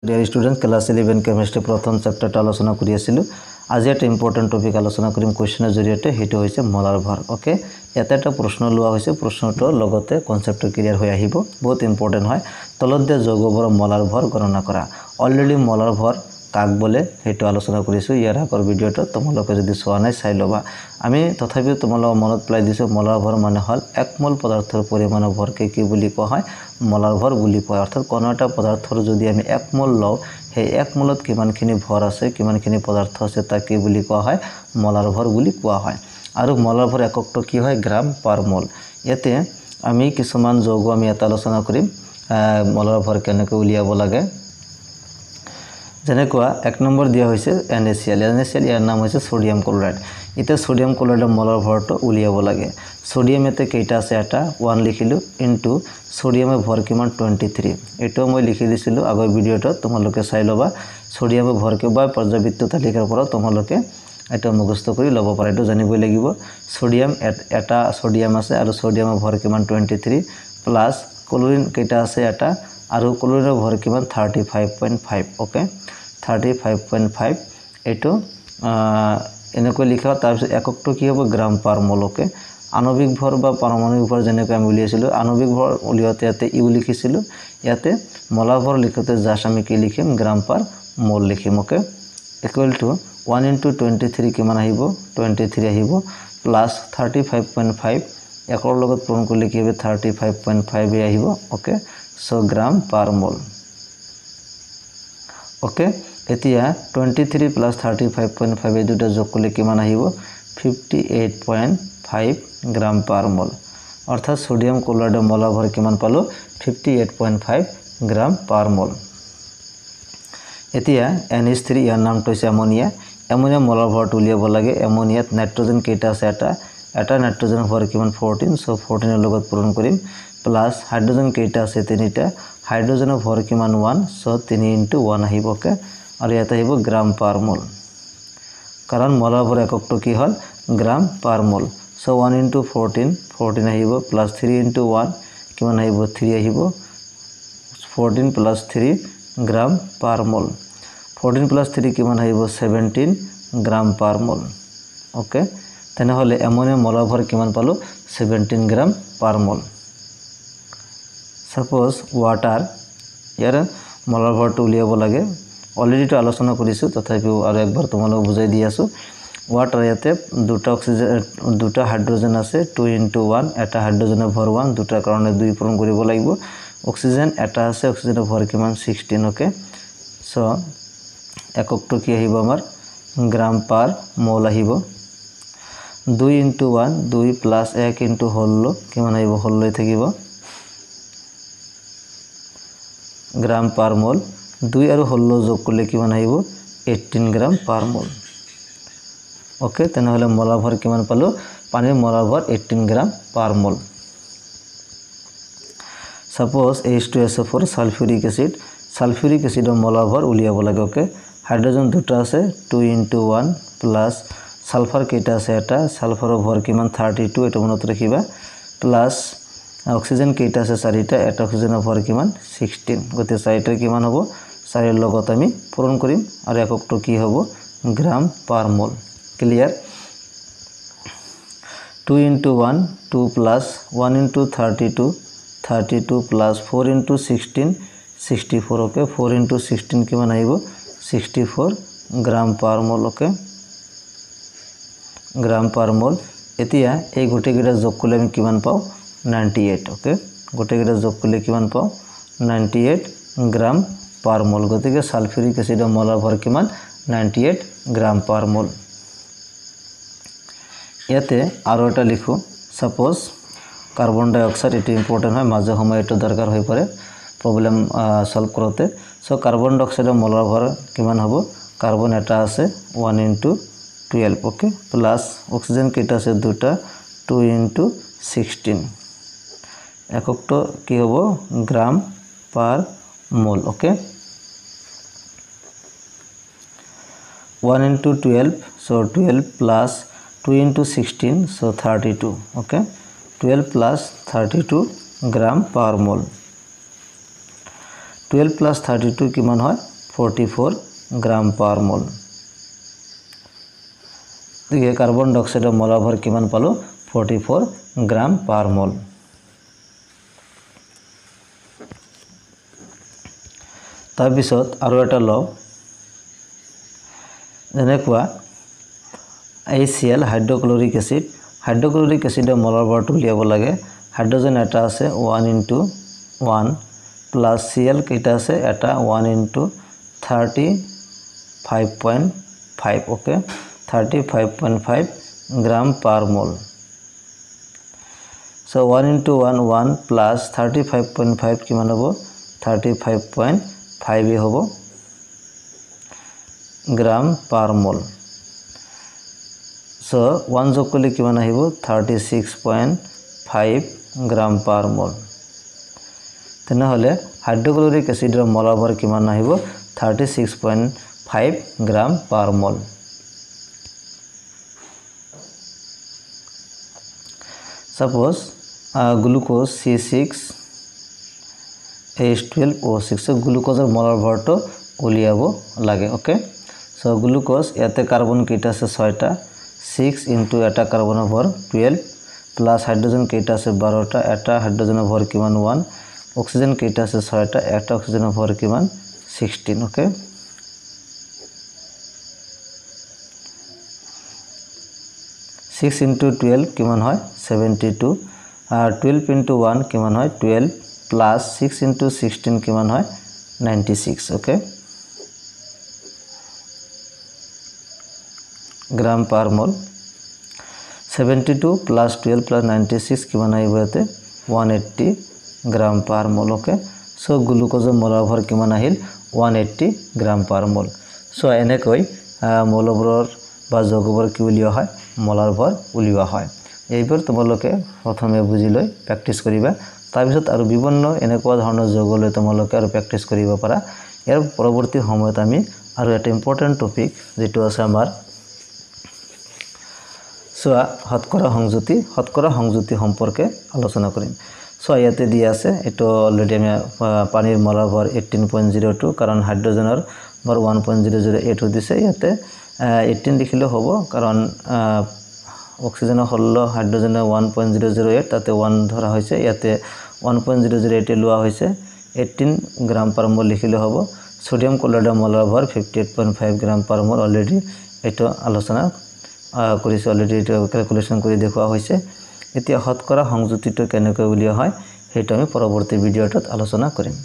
dear student class 11 কেমিস্ট্ৰি প্ৰথম চ্যাপ্টাৰটা আলোচনা কৰি আছিলো আজি এটা ইম্পৰ্টেন্ট টপিক আলোচনা কৰিম কোৱেশ্চনৰ জৰিয়তে হেতু হৈছে মোলাৰ ভৰ ওকে ইয়াতে এটা প্ৰশ্ন লোৱা হৈছে প্ৰশ্নটোৰ লগতে কনসেপ্টটো ক্লিয়াৰ হৈ আহিব বহুত ইম্পৰ্টেন্ট হয় তলত দিয়া যৌগবোৰৰ মোলাৰ ভৰ গণনা কৰা অলৰেডি মোলাৰ ভৰ কাক বলে হেতু আলোচনা কৰিছো ইয়াৰ আগৰ ভিডিওটো তোমালোকে যদি চোৱা নাই চাই লবা আমি তথাপিও তোমালোক মনত পেলাই দিছো মোলাৰ ভৰ মানে হল এক মোল পদাৰ্থৰ পৰিমাণৰ ভৰকে কি বুলি কোৱা হয় মোলাৰ ভৰ বুলি কোৱা অৰ্থাৎ কোনো এটা পদাৰ্থৰ যদি আমি এক মোল লও সেই এক মোলত কিমানখিনি ভৰ আছে কিমানখিনি পদাৰ্থ আছে তাক কি বুলি কোৱা হয় মোলাৰ ভৰ বুলি কোৱা হয় আৰু মোলাৰ ভৰ এককটো কি হয় গ্ৰাম পাৰ মোল ইয়াতে আমি কিছুমান যৌগ আমি এটা আলোচনা কৰিম মোলাৰ ভৰ কেনেকৈ উলিয়াব লাগে যেনেকুৱা এক নম্বৰ দিয়া হৈছে NaCl ইয়াৰ নাম হৈছে সোডিয়াম ক্লোৰাইড এটা সোডিয়াম ক্লোৰাইডৰ মোলাৰ ভৰটো উলিয়াব লাগে সোডিয়াম এতে কেইটা আছে এটা 1 লিখিলো ইনটু সোডিয়ামৰ ভৰ কিমান 23 এটো মই লিখি দিছিলো আগৰ ভিডিওটো তোমালোকে চাই লবা সোডিয়ামৰ ভৰ কিবা পৰ্যাবৃত্ত তালিকাৰ পৰা তোমালোকে এটা মুখস্থ কৰি লব পাৰে এটো জানিবই লাগিব সোডিয়াম এটা সোডিয়াম আছে আৰু সোডিয়ামৰ ভৰ কিমান 23 প্লাস ক্লোৰিন কেইটা আছে এটা আৰু ক্লোৰিনৰ ভৰ কিমান 35.5 ওকে 35.5 এটো এনেকৈ লিখা তাৰ পিছত এককটো কি হ'ব গ্ৰাম পাৰ মোল ওকে আণবিক ভৰ বা পাৰমাণবিক ভৰ যেনেকৈ আমি উলিয়াইছিলো আণবিক ভৰ উলিয়াতে ইয়াতে ইউ লিখিছিলো ইয়াতে মোলাৰ ভৰ লিখতে জাস্ট আমি কি লিখিম গ্ৰাম পাৰ মোল লিখিম ওকে ইকুৱেল টু 1 into 23 কিমান আহিব 23 আহিব প্লাস 35.5 একৰ লগত পূৰণ কৰিলে কি হ'ব 35.5 আহিব ওকে সো গ্ৰাম পাৰ মোল ওকে এতিয়া 23 plus 35.5 এই দুটা যোগ কৰিলে কিমান আহিব 58.5 গ্ৰাম পাৰ মোল অৰ্থাৎ সোডিয়াম ক্লোৰাইডৰ মোলাৰ ভৰ কিমান পালো 58.5 গ্ৰাম পাৰ মোল এতিয়া NH3 ইয়াৰ নামটো হৈছে অ্যামোনিয়া অ্যামোনিয়া মোলাৰ ভৰটো উলিয়াব লাগে অ্যামোনিয়াত নাইট্ৰজেন কেইটা আছে এটা নাইট্ৰজেনৰ ভৰ কিমান 14 সো 14 এৰ লগত পূৰণ কৰিম প্লাস হাইড্ৰোজেন কেইটা আছে তিনিটা হাইড্ৰোজেনৰ ভৰ কিমান 1 সো 3 into 1 আহিব ওকে আৰু ইয়াতে আহিব গ্ৰাম পাৰ মোল কাৰণ মোলাৰ ভৰ এককটো কি হল গ্ৰাম পাৰ মোল সো 1 into 14 আহিব প্লাস 3 into 1 কিমান আহিব 3 আহিব 14 plus 3 গ্ৰাম পাৰ মোল 14 plus 3 কিমান আহিব 17 গ্ৰাম পাৰ মোল ওকে তেনেহলে অ্যামোনিয়া মোলাৰ ভৰ কিমান পালো 17 গ্ৰাম পাৰ মোল সাপোজ ওয়াটাৰ ইয়াৰ মোলাৰ ভৰটো উলিয়াব লাগে অলৰেডি তো আলোচনা কৰিছো তথাপিও আৰু একবাৰ তোমালোক বুজাই দি আছো ওয়াটাৰ ইয়াতে দুটা অক্সিজেন দুটা হাইড্ৰোজেন আছে 2 into 1 এটা হাইড্ৰোজেনৰ ভৰ 1 দুটা কাৰণে 2 পূৰণ কৰিব লাগিব অক্সিজেন এটা আছে অক্সিজেনৰ ভৰ কিমান 16 ওকে সো এককটো কি আহিব আমাৰ গ্ৰাম পাৰ মোল আহিব 2 into 1 2 plus 1 into হল কিমান আহিব হল লৈ থাকিব গ্ৰাম পাৰ মোল 2 আৰু হল যোগ কৰিলে কিমান আহিব 18 গ্ৰাম পাৰ মোল ওকে তেনেহলে মোলাৰ ভৰ কিমান পালো পানীৰ মোলাৰ ভৰ 18 গ্ৰাম পাৰ মোল সাপোজ H2SO4 সালফিউৰিক এসিডৰ মোলাৰ ভৰ উলিয়াব লাগে ওকে হাইড্ৰোজেন দুটা আছে 2 into 1 প্লাস সালফাৰ কেইটা আছে এটা সালফাৰৰ ভৰ কিমান 32 এটা মনত ৰাখিবা প্লাস অক্সিজেন কেইটা আছে চাৰিটা এটা অক্সিজেনৰ ভৰ কিমান 16 গতে চাৰিটাৰ কিমান হ'ব চাৰিৰ লগত আমি পূৰণ কৰিম আৰু এককটো কি হ'ব গ্ৰাম পাৰ মোল clear 2 into 1 2 plus 1 into 32 plus 4 into 16 64 okay 4 into 16 কিমান আহিব 64 গ্ৰাম পাৰ মোল ওকে গ্ৰাম পাৰ মোল এতিয়া এই গোটেইকেইটা যোগ কৰিলে আমি কিমান পাও 98 ওকে গোটেইকেইটা যোগ কৰিলে কিমান পাও 98 গ্ৰাম পাৰ মোল গতিকে সালফিউৰিক এসিডৰ মোলাৰ ভৰ কিমান 98 গ্ৰাম পাৰ মোল ইয়াতে আৰু এটা লিখো সাপোজ কাৰ্বন ডাই অক্সাইড এটো ইম্পৰ্টেন্ট হয় মাজে সময় এটো দৰকাৰ হৈ পৰে প্ৰবলেম সলভ কৰোতে সো কাৰ্বন ডাই অক্সাইডৰ মোলাৰ ভৰ কিমান হ'ব কাৰ্বন এটা আছে 1 into 12 ওকে প্লাস অক্সিজেন কেইটা আছে দুটা 2 into 16 এককটো কি হ'ব গ্ৰাম পাৰ মোল okay 1 into 12 so 12 plus 2 into 16 so 32 okay 12 plus 32 gram per mole 12 plus 32 কিমান হয় 44 গ্রাম পার মোল গতিকে কার্বন ডাই অক্সাইডৰ মোলাৰ ভৰ কিমান পালো 44 গ্ৰাম পাৰ মোল তাৰপিছত আৰু এটা লও যেনেকুৱা HCl হাইড্ৰক্লোৰিক এসিডৰ মোলাৰ ভৰটো উলিয়াব লাগে হাইড্ৰোজেন এটা আছে 1 * 1 প্লাস Cl কেইটা আছে এটা 1 * 35.5 ওকে 35.5 গ্রাম পার মোল সো 1 * 1 1 প্লাস 35.5 কিমান হ'ব 35.5 হ'ব গ্রাম পার মোল সো 1 যোগ কৰিলে কিমান আহিব 36.5 গ্ৰাম পাৰ মোল তেনেহলে হাইড্ৰোক্লোৰিক এসিডৰ মোলাৰ ভৰ কিমান আহিব 36.5 গ্ৰাম পাৰ মোল Suppose glucose C6H12O6 so glucose molar ভৰটো উলিয়াব লাগে ওকে so glucose ইয়াতে কাৰ্বন কেইটা আছে 6টা 6 into এটা কাৰ্বনৰ ভৰ 12 প্লাস হাইড্ৰোজেন কেইটা আছে 12টা এটা হাইড্ৰোজেনৰ ভৰ কিমান 1 অক্সিজেন কেইটা আছে 6টা এটা অক্সিজেনৰ ভৰ কিমান 16 ওকে 6 into 12 কিমান হয় 72 12 into 1 কিমান হয় 12 plus 6 into 16 কিমান হয় 96 ওকে গ্রাম পার মোল 72 plus 12 plus 96 কিমান আহিব ইয়াতে 180 গ্রাম পার মোল ওকে সো গ্লুকোজৰ মোলাৰ ভৰ কিমান আহিল 180 গ্ৰাম পাৰ মোল সো এনেকৈ মৌলবোৰৰ বা যৌগবোৰ কি উলিওৱা হয় মোলাৰ ভৰ উলিওৱা হয় এইবোৰ তোমালোকে প্ৰথমে বুজি লৈ প্ৰেক্টিস কৰিবা তাৰপিছত আৰু বিভিন্ন এনেকুৱা ধৰণৰ যৌগ লৈ তোমালোকে আৰু প্ৰেক্টিস কৰিব পাৰা ইয়াৰ পৰৱৰ্তী সময়ত আমি আৰু এটা ইম্পৰ্টেন্ট টপিক যেটো আছে আমাৰ সোয়া শতকৰা সংযুতি সম্পৰ্কে আলোচনা কৰিম সো ইয়াতে দিয়া আছে এটো অলৰেডি আমি পানীৰ মোলাৰ ভৰ 18.02 কাৰণ হাইড্ৰোজেনৰ ভৰ 1.008 দিছে ইয়াতে 18 লিখিলে হ'ব কাৰণ অক্সিজেনৰ হল হাইড্ৰোজেনৰ 1.008 তাতে 1 ধৰা হৈছে ইয়াতে 1.008 লোৱা হৈছে 18 গ্ৰাম পাৰ মোল লিখিলে হ'ব সোডিয়াম ক্লোৰাইডৰ মোলাৰ ভৰ 58.5 গ্ৰাম পাৰ মোল অলৰেডি এটো আলোচনা কৰিছে অলৰেডি এটো ক্যালকুলেশন কৰি দেখুৱা হৈছে এতিয়া শতকৰা সংযুতিটো কেনেকৈ উলিয়া হয় হেটো আমি পৰৱৰ্তী ভিডিওটোত আলোচনা কৰিম